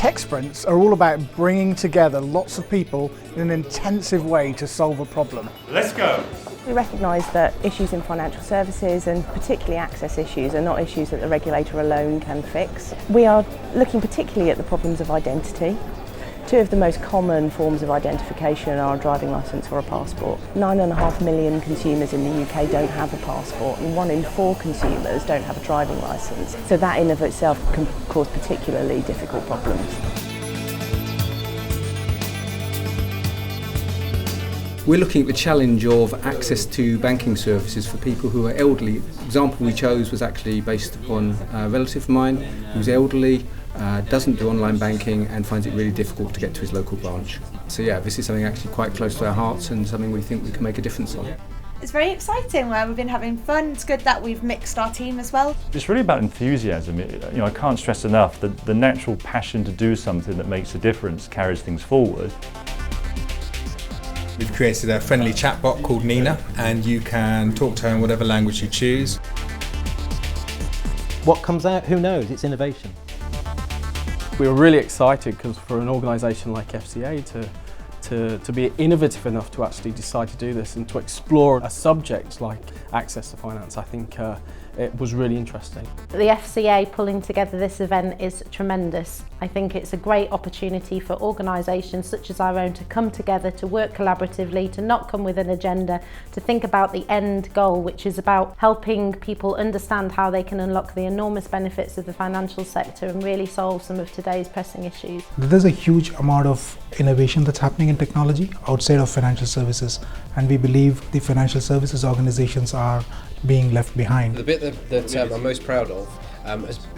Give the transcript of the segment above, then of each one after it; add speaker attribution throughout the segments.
Speaker 1: Tech sprints are all about bringing together lots of people in an intensive way to solve a problem.
Speaker 2: Let's go!
Speaker 3: We recognise that issues in financial services, and particularly access issues, are not issues that the regulator alone can fix. We are looking particularly at the problems of identity. Two of the most common forms of identification are a driving licence or a passport. 9.5 million consumers in the UK don't have a passport, and 1 in 4 consumers don't have a driving licence. So that in of itself can cause particularly difficult problems.
Speaker 4: We're looking at the challenge of access to banking services for people who are elderly. The example we chose was actually based upon a relative of mine who's elderly, doesn't do online banking and finds it really difficult to get to his local branch. So yeah, this is something actually quite close to our hearts and something we think we can make a difference on.
Speaker 5: It's very exciting. We've been having fun. It's good that we've mixed our team as well.
Speaker 2: It's really about enthusiasm. I can't stress enough that the natural passion to do something that makes a difference carries things forward.
Speaker 6: We've created a friendly chatbot called Nina, and you can talk to her in whatever language you choose.
Speaker 7: What comes out, who knows? It's innovation.
Speaker 8: We were really excited because for an organisation like FCA to be innovative enough to actually decide to do this and to explore a subject like access to finance, I think it was really interesting.
Speaker 9: The FCA pulling together this event is tremendous. I think it's a great opportunity for organisations such as our own to come together, to work collaboratively, to not come with an agenda, to think about the end goal, which is about helping people understand how they can unlock the enormous benefits of the financial sector and really solve some of today's pressing issues.
Speaker 10: There's a huge amount of innovation that's happening in technology outside of financial services, and we believe the financial services organisations are being left behind.
Speaker 11: The bit that I'm most proud of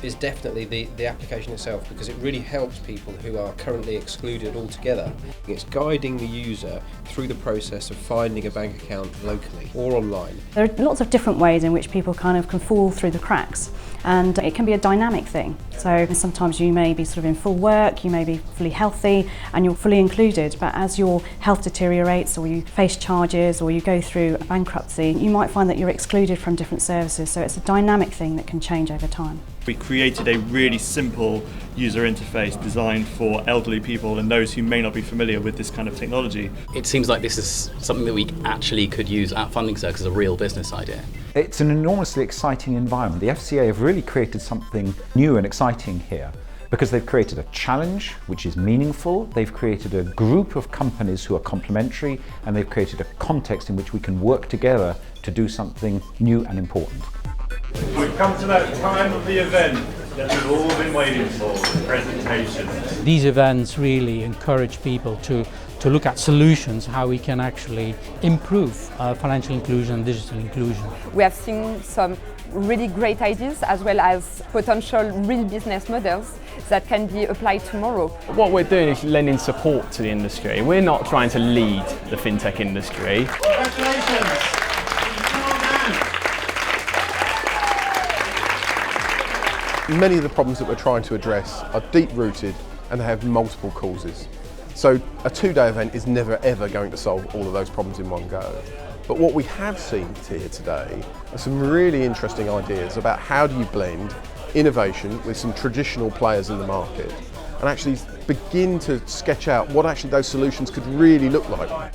Speaker 11: is definitely the application itself, because it really helps people who are currently excluded altogether. It's guiding the user through the process of finding a bank account locally or online.
Speaker 12: There are lots of different ways in which people kind of can fall through the cracks, and it can be a dynamic thing. So sometimes you may be sort of in full work, you may be fully healthy and you're fully included, but as your health deteriorates or you face charges or you go through a bankruptcy, you might find that you're excluded from different services. So it's a dynamic thing that can change over time.
Speaker 2: We created a really simple user interface designed for elderly people and those who may not be familiar with this kind of technology.
Speaker 13: It seems like this is something that we actually could use at Funding Circle as a real business idea.
Speaker 14: It's an enormously exciting environment. The FCA have really created something new and exciting here, because they've created a challenge which is meaningful, they've created a group of companies who are complementary, and they've created a context in which we can work together to do something new and important.
Speaker 2: We've come to that time of the event that we've all been waiting for, the presentation.
Speaker 15: These events really encourage people to look at solutions, how we can actually improve financial inclusion and digital inclusion.
Speaker 16: We have seen some really great ideas as well as potential real business models that can be applied tomorrow.
Speaker 17: What we're doing is lending support to the industry. We're not trying to lead the fintech industry.
Speaker 2: Congratulations!
Speaker 18: Many of the problems that we're trying to address are deep-rooted and they have multiple causes. So a 2-day event is never ever going to solve all of those problems in one go. But what we have seen here today are some really interesting ideas about how do you blend innovation with some traditional players in the market and actually begin to sketch out what actually those solutions could really look like.